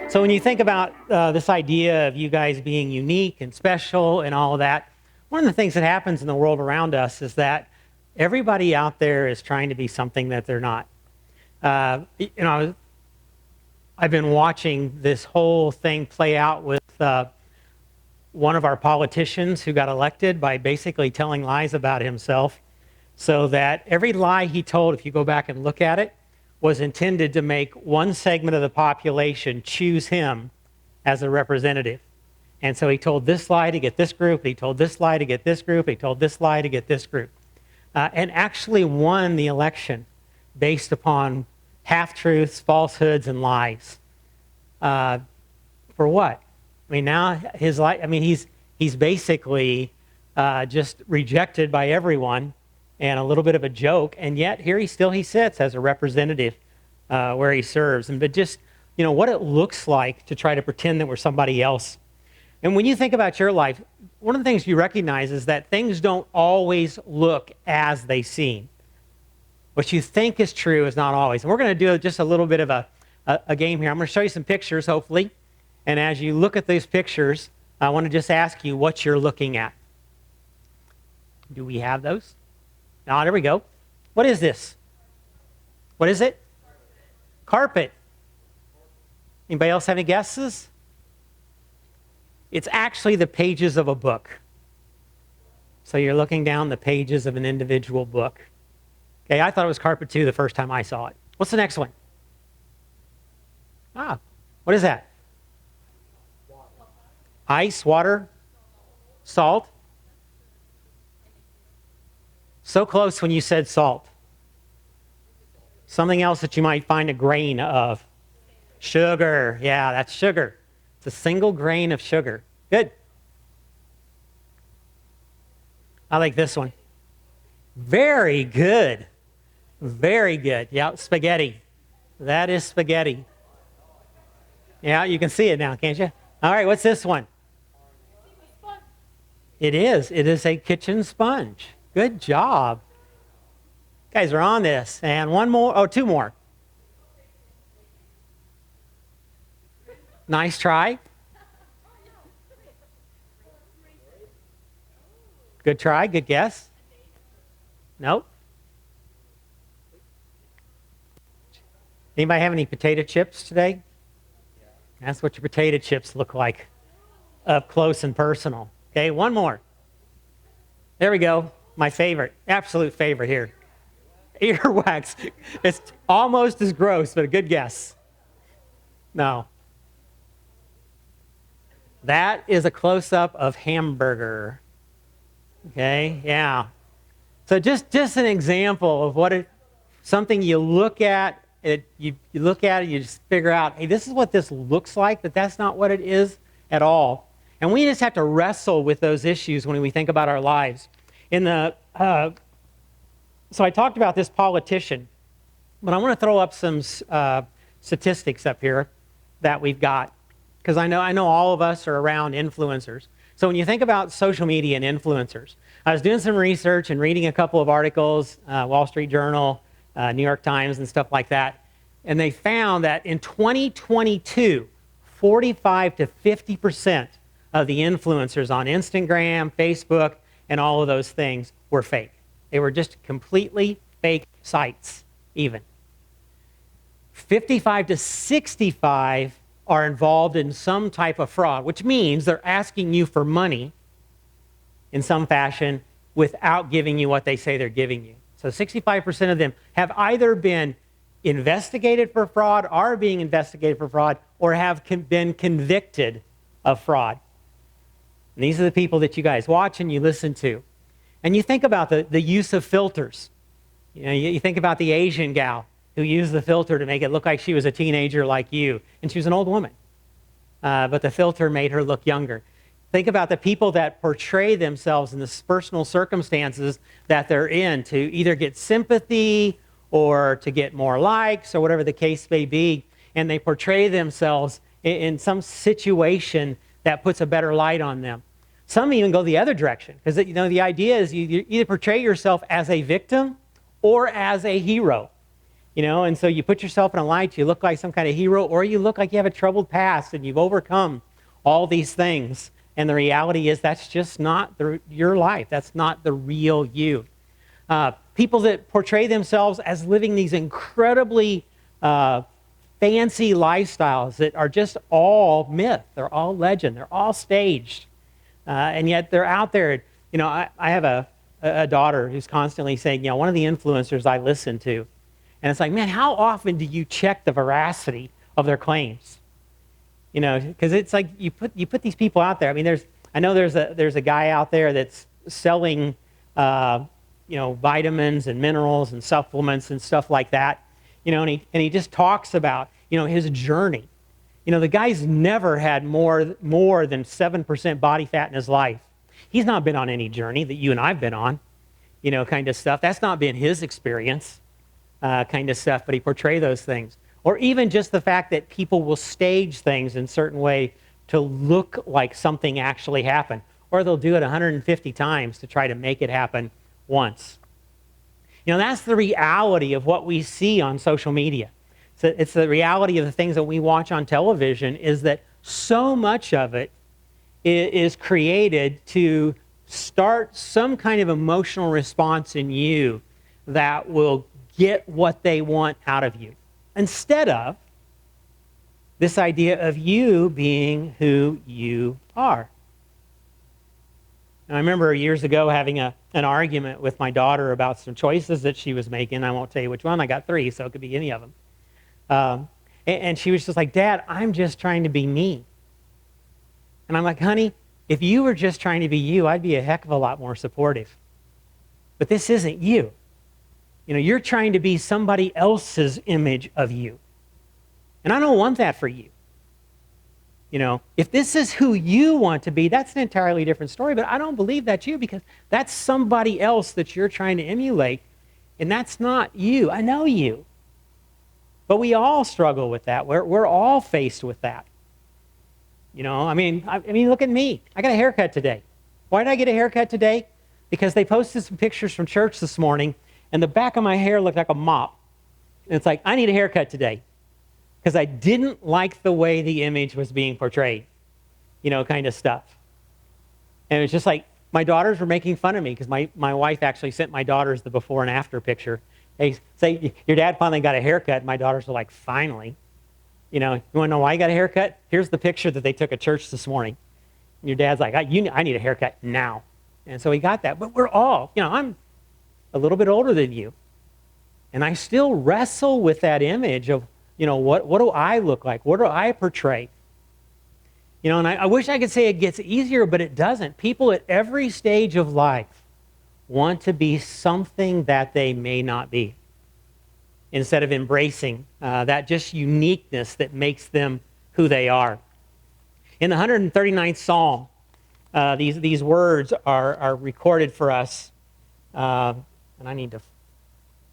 So when you think about this idea of you guys being unique and special and all of that, one of the things that happens in the world around us is that everybody out there is trying to be something that they're not. I've been watching this whole thing play out with one of our politicians who got elected by basically telling lies about himself, so that every lie he told, if you go back and look at it, was intended to make one segment of the population choose him as a representative. And so he told this lie to get this group, he told this lie to get this group, he told this lie to get this group. And actually won the election based upon half-truths, falsehoods, and lies. For what? I mean, now his life, he's basically just rejected by everyone and a little bit of a joke, and yet here he sits as a representative where he serves. But just, what it looks like to try to pretend that we're somebody else. And when you think about your life, one of the things you recognize is that things don't always look as they seem. What you think is true is not always. And we're going to do just a little bit of a game here. I'm going to show you some pictures, hopefully. And as you look at these pictures, I want to just ask you what you're looking at. Do we have those? Oh, there we go. What is this? What is it? Carpet. Anybody else have any guesses? It's actually the pages of a book. So you're looking down the pages of an individual book. Okay, I thought it was carpet too the first time I saw it. What's the next one? What is that? Ice, water, salt. So close when you said salt. Something else that you might find a grain of. Sugar. Yeah, that's sugar. It's a single grain of sugar. Good. I like this one. Very good. Very good. Yeah, spaghetti. That is spaghetti. Yeah, you can see it now, can't you? All right, what's this one? It is. It is a kitchen sponge. Good job. You guys are on this. And one more. Oh, two more. Nice try. Good try. Good guess. Nope. Anybody have any potato chips today? That's what your potato chips look like up close and personal. Okay, one more. There we go. My favorite, absolute favorite here. Earwax. It's almost as gross, but a good guess. No. That is a close-up of hamburger. Okay, yeah. So just an example of what something you look at, you look at it, you just figure out, hey, this is what this looks like, but that's not what it is at all. And we just have to wrestle with those issues when we think about our lives. So I talked about this politician, but I want to throw up some statistics up here that we've got, because I know all of us are around influencers. So when you think about social media and influencers, I was doing some research and reading a couple of articles, Wall Street Journal, New York Times, and stuff like that, and they found that in 2022, 45 to 50% of the influencers on Instagram, Facebook, and all of those things were fake. They were just completely fake sites, even. 55 to 65 are involved in some type of fraud, which means they're asking you for money in some fashion without giving you what they say they're giving you. So 65% of them have either been investigated for fraud, are being investigated for fraud, or have been convicted of fraud. And these are the people that you guys watch and you listen to. And you think about the use of filters. You think about the Asian gal who used the filter to make it look like she was a teenager like you, and she was an old woman. But the filter made her look younger. Think about the people that portray themselves in the personal circumstances that they're in to either get sympathy or to get more likes or whatever the case may be, and they portray themselves in some situation that puts a better light on them. Some even go the other direction, because the idea is you either portray yourself as a victim or as a hero. And so you put yourself in a light, you look like some kind of hero, or you look like you have a troubled past and you've overcome all these things. And the reality is that's just not your life. That's not the real you. People that portray themselves as living these incredibly fancy lifestyles that are just all myth. They're all legend. They're all staged. And yet they're out there. I have a daughter who's constantly saying, one of the influencers I listen to, and it's like, man, how often do you check the veracity of their claims? Because it's like you put these people out there. I mean, I know there's a guy out there that's selling vitamins and minerals and supplements and stuff like that. And he just talks about his journey. The guy's never had more than 7% body fat in his life. He's not been on any journey that you and I've been on, kind of stuff. That's not been his experience, kind of stuff, but he portrays those things. Or even just the fact that people will stage things in a certain way to look like something actually happened. Or they'll do it 150 times to try to make it happen once. That's the reality of what we see on social media. So it's the reality of the things that we watch on television, is that so much of it is created to start some kind of emotional response in you that will get what they want out of you, instead of this idea of you being who you are. And I remember years ago having an argument with my daughter about some choices that she was making. I won't tell you which one. I got 3, so it could be any of them. And she was just like, Dad, I'm just trying to be me. And I'm like, honey, if you were just trying to be you, I'd be a heck of a lot more supportive. But this isn't you. You're trying to be somebody else's image of you. And I don't want that for you. If this is who you want to be, that's an entirely different story, but I don't believe that's you, because that's somebody else that you're trying to emulate, and that's not you. I know you. But we all struggle with that. We're all faced with that. I mean, look at me. I got a haircut today. Why did I get a haircut today? Because they posted some pictures from church this morning, and the back of my hair looked like a mop. And it's like, I need a haircut today, because I didn't like the way the image was being portrayed, kind of stuff. And it was just like, my daughters were making fun of me, because my wife actually sent my daughters the before and after picture. They say, your dad finally got a haircut. My daughters were like, finally. You want to know why you got a haircut? Here's the picture that they took at church this morning. And your dad's like, I need a haircut now. And so he got that. But we're all, I'm a little bit older than you. And I still wrestle with that image of, what do I look like? What do I portray? And I wish I could say it gets easier, but it doesn't. People at every stage of life want to be something that they may not be, instead of embracing that just uniqueness that makes them who they are. In the 139th Psalm, these words are recorded for us, and I need to,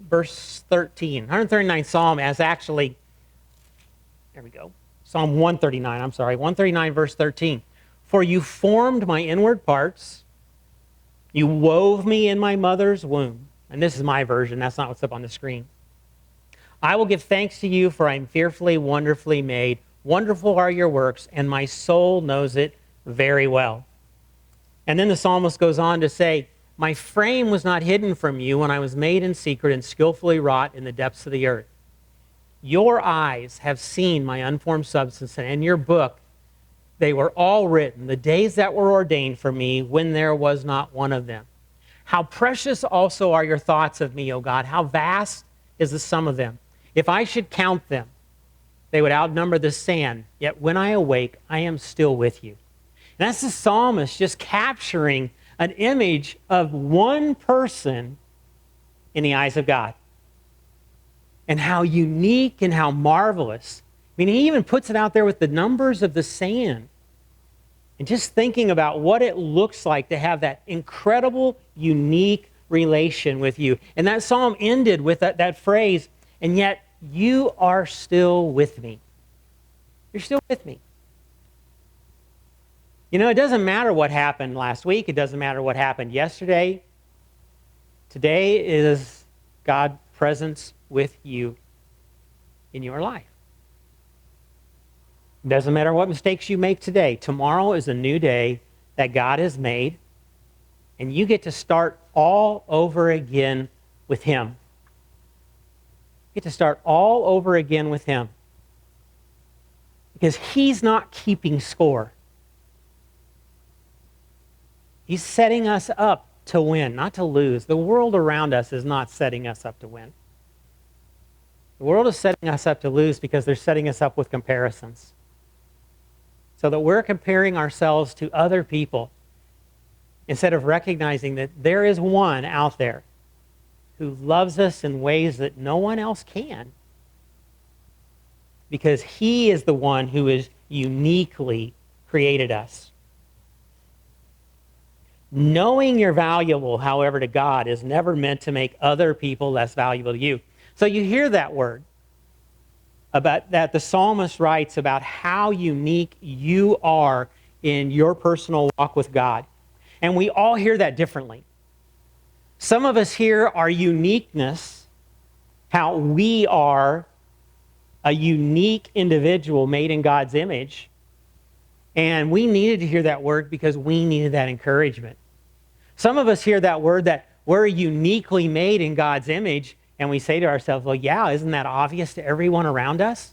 verse 13. 139th Psalm as actually, there we go, Psalm 139, 139 verse 13. For you formed my inward parts, you wove me in my mother's womb. And this is my version, that's not what's up on the screen. I will give thanks to you, for I am fearfully, wonderfully made. Wonderful are your works, and my soul knows it very well. And then the psalmist goes on to say, my frame was not hidden from you when I was made in secret and skillfully wrought in the depths of the earth. Your eyes have seen my unformed substance, and in your book they were all written, the days that were ordained for me, when there was not one of them. How precious also are your thoughts of me, O God. How vast is the sum of them. If I should count them, they would outnumber the sand. Yet when I awake, I am still with you. And that's the psalmist just capturing an image of one person in the eyes of God. And how unique and how marvelous. I mean, he even puts it out there with the numbers of the sand. And just thinking about what it looks like to have that incredible, unique relation with you. And that psalm ended with that phrase, and yet you are still with me. You're still with me. It doesn't matter what happened last week. It doesn't matter what happened yesterday. Today is God's presence with you in your life. Doesn't matter what mistakes you make today. Tomorrow is a new day that God has made, and you get to start all over again with Him. You get to start all over again with Him. Because He's not keeping score. He's setting us up to win, not to lose. The world around us is not setting us up to win. The world is setting us up to lose because they're setting us up with comparisons. So that we're comparing ourselves to other people instead of recognizing that there is one out there who loves us in ways that no one else can. Because He is the one who has uniquely created us. Knowing you're valuable, however, to God is never meant to make other people less valuable to you. So you hear that word about that the psalmist writes about how unique you are in your personal walk with God. And we all hear that differently. Some of us hear our uniqueness, how we are a unique individual made in God's image. And we needed to hear that word because we needed that encouragement. Some of us hear that word that we're uniquely made in God's image, and we say to ourselves, well, yeah, isn't that obvious to everyone around us?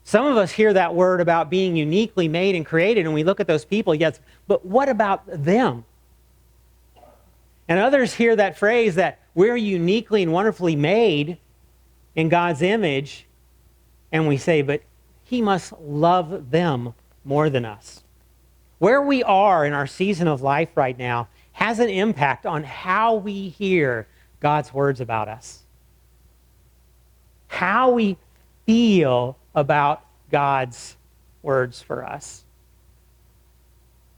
Some of us hear that word about being uniquely made and created, and we look at those people, yes, but what about them? And others hear that phrase that we're uniquely and wonderfully made in God's image, and we say, but He must love them more than us. Where we are in our season of life right now has an impact on how we hear God's words about us. How we feel about God's words for us.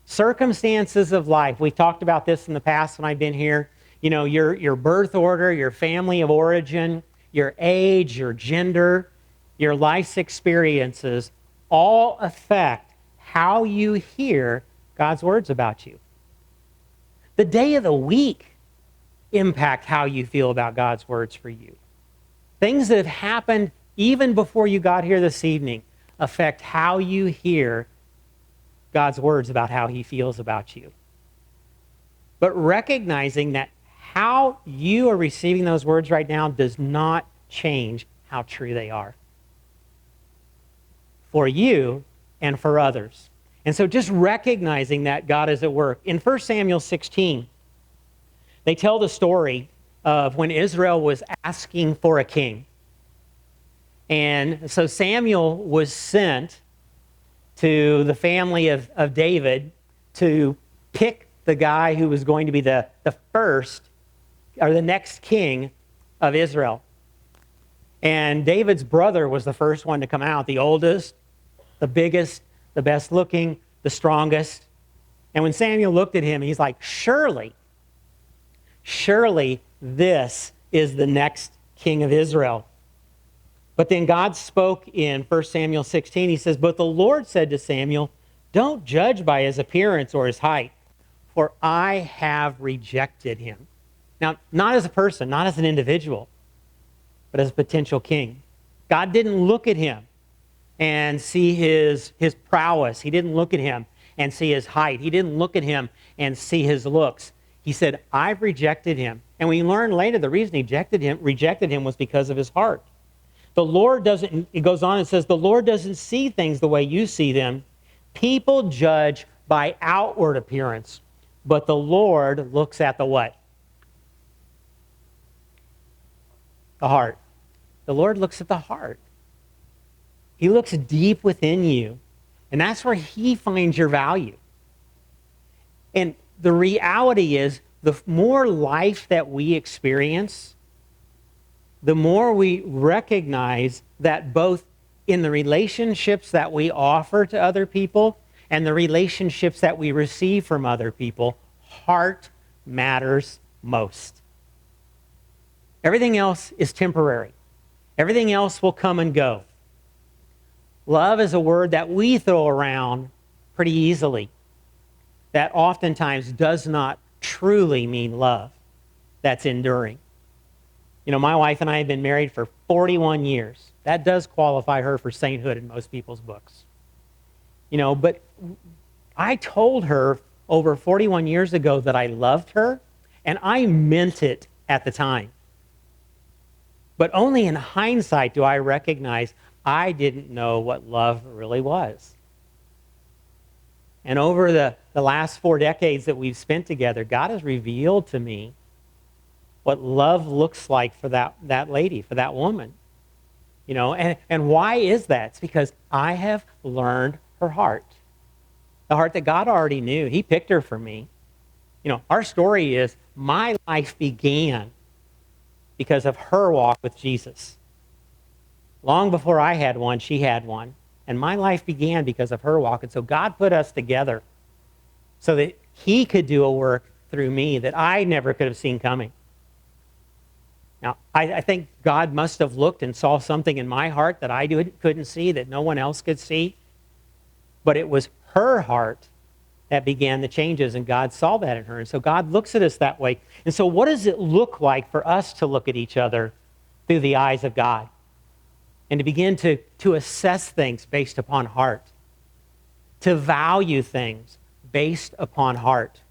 Circumstances of life. We talked about this in the past when I've been here. You know, your birth order, your family of origin, your age, your gender, your life's experiences all affect how you hear God's words about you. The day of the week impact how you feel about God's words for you. Things that have happened even before you got here this evening affect how you hear God's words about how He feels about you. But recognizing that how you are receiving those words right now does not change how true they are for you and for others. And so just recognizing that God is at work. In 1 Samuel 16, they tell the story of when Israel was asking for a king. And so Samuel was sent to the family of David to pick the guy who was going to be the first or the next king of Israel. And David's brother was the first one to come out, the oldest, the biggest, the best looking, the strongest. And when Samuel looked at him, he's like, surely this is the next king of Israel. But then God spoke in 1 Samuel 16. He says, but the Lord said to Samuel, don't judge by his appearance or his height, for I have rejected him. Now, not as a person, not as an individual, but as a potential king. God didn't look at him and see his prowess. He didn't look at him and see his height. He didn't look at him and see his looks. He said, I've rejected him. And we learn later the reason he rejected him was because of his heart. The Lord doesn't, it goes on and says, the Lord doesn't see things the way you see them. People judge by outward appearance, but the Lord looks at the what? The heart. The Lord looks at the heart. He looks deep within you, and that's where He finds your value. And the reality is, the more life that we experience, the more we recognize that both in the relationships that we offer to other people and the relationships that we receive from other people, heart matters most. Everything else is temporary. Everything else will come and go. Love is a word that we throw around pretty easily, that oftentimes does not truly mean love that's enduring. My wife and I have been married for 41 years. That does qualify her for sainthood in most people's books. But I told her over 41 years ago that I loved her, and I meant it at the time. But only in hindsight do I recognize I didn't know what love really was. And over the last 4 decades that we've spent together, God has revealed to me what love looks like for that lady, for that woman. And why is that? It's because I have learned her heart. The heart that God already knew. He picked her for me. Our story is my life began because of her walk with Jesus. Long before I had one, she had one. And my life began because of her walk. And so God put us together so that he could do a work through me that I never could have seen coming. Now, I think God must have looked and saw something in my heart that I couldn't see, that no one else could see. But it was her heart that began the changes, and God saw that in her. And so God looks at us that way. And so what does it look like for us to look at each other through the eyes of God and to begin to assess things based upon heart, to value things based upon heart,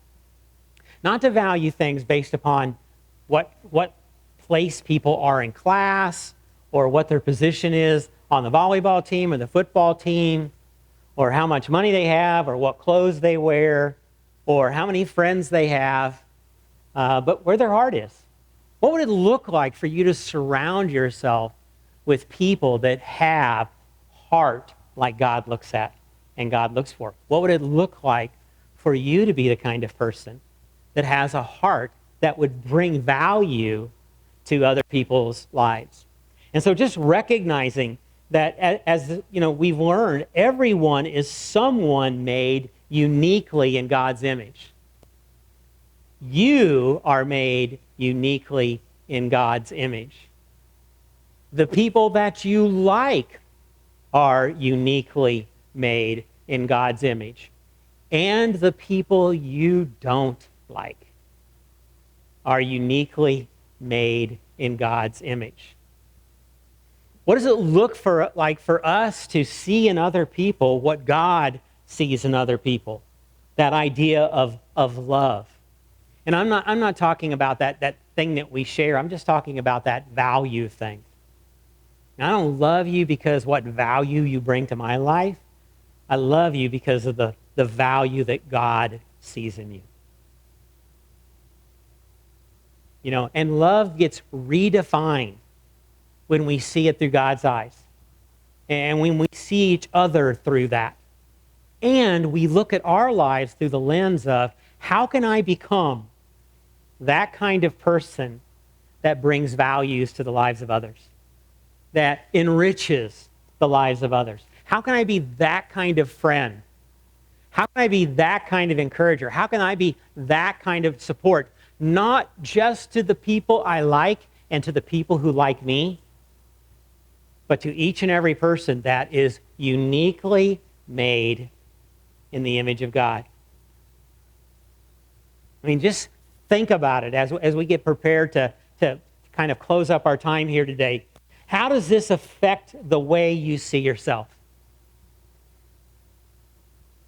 not to value things based upon what place people are in class or what their position is on the volleyball team or the football team, or how much money they have, or what clothes they wear, or how many friends they have, but where their heart is. What would it look like for you to surround yourself with people that have heart like God looks at and God looks for? What would it look like for you to be the kind of person that has a heart that would bring value to other people's lives? And so just recognizing that, as we've learned, everyone is someone made uniquely in God's image. You are made uniquely in God's image. The people that you like are uniquely made in God's image. And the people you don't like are uniquely made in God's image. What does it look like for us to see in other people what God sees in other people? That idea of love. And I'm not talking about that thing that we share. I'm just talking about that value thing. Now, I don't love you because what value you bring to my life. I love you because of the value that God sees in you. And love gets redefined when we see it through God's eyes. And when we see each other through that. And we look at our lives through the lens of, how can I become that kind of person that brings values to the lives of others? That enriches the lives of others? How can I be that kind of friend? How can I be that kind of encourager? How can I be that kind of support? Not just to the people I like and to the people who like me, but to each and every person that is uniquely made in the image of God. I mean, just think about it as we get prepared to kind of close up our time here today. How does this affect the way you see yourself?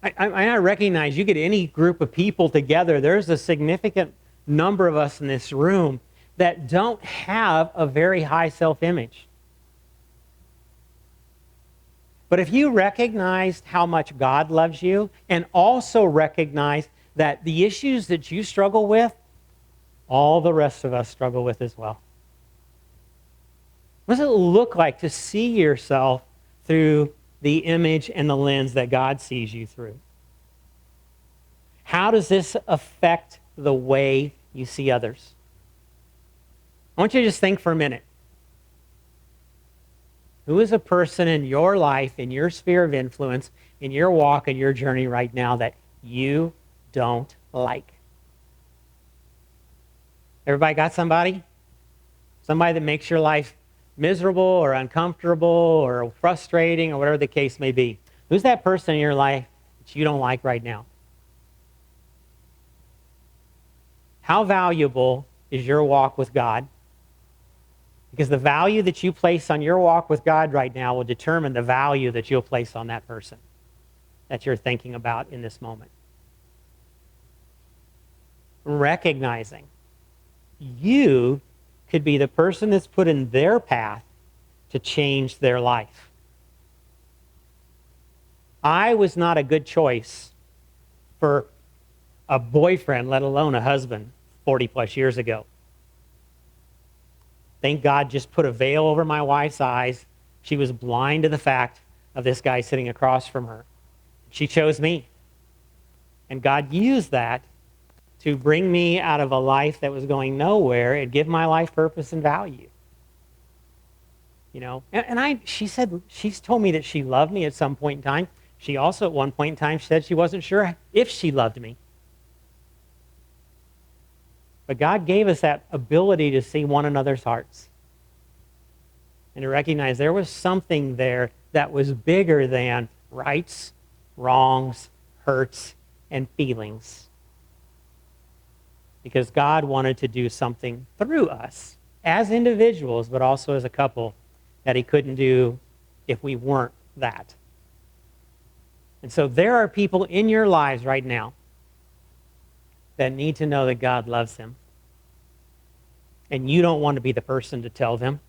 I recognize you get any group of people together, there's a significant number of us in this room that don't have a very high self-image. But if you recognized how much God loves you and also recognize that the issues that you struggle with, all the rest of us struggle with as well. What does it look like to see yourself through the image and the lens that God sees you through? How does this affect the way you see others? I want you to just think for a minute. Who is a person in your life, in your sphere of influence, in your walk and your journey right now that you don't like? Everybody got somebody? Somebody that makes your life miserable or uncomfortable or frustrating or whatever the case may be. Who's that person in your life that you don't like right now? How valuable is your walk with God? Because the value that you place on your walk with God right now will determine the value that you'll place on that person that you're thinking about in this moment. Recognizing you could be the person that's put in their path to change their life. I was not a good choice for a boyfriend, let alone a husband, 40 plus years ago. Thank God just put a veil over my wife's eyes. She was blind to the fact of this guy sitting across from her. She chose me. And God used that to bring me out of a life that was going nowhere and give my life purpose and value. You know, she's told me that she loved me at some point in time. She also, at one point in time, said she wasn't sure if she loved me. But God gave us that ability to see one another's hearts and to recognize there was something there that was bigger than rights, wrongs, hurts, and feelings. Because God wanted to do something through us as individuals, but also as a couple, that he couldn't do if we weren't that. And so there are people in your lives right now that need to know that God loves them. And you don't want to be the person to tell them.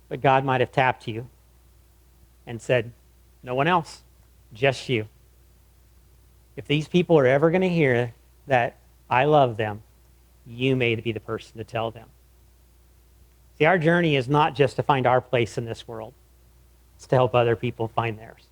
But God might have tapped you and said, no one else, just you. If these people are ever going to hear that I love them, you may be the person to tell them. See, our journey is not just to find our place in this world. It's to help other people find theirs.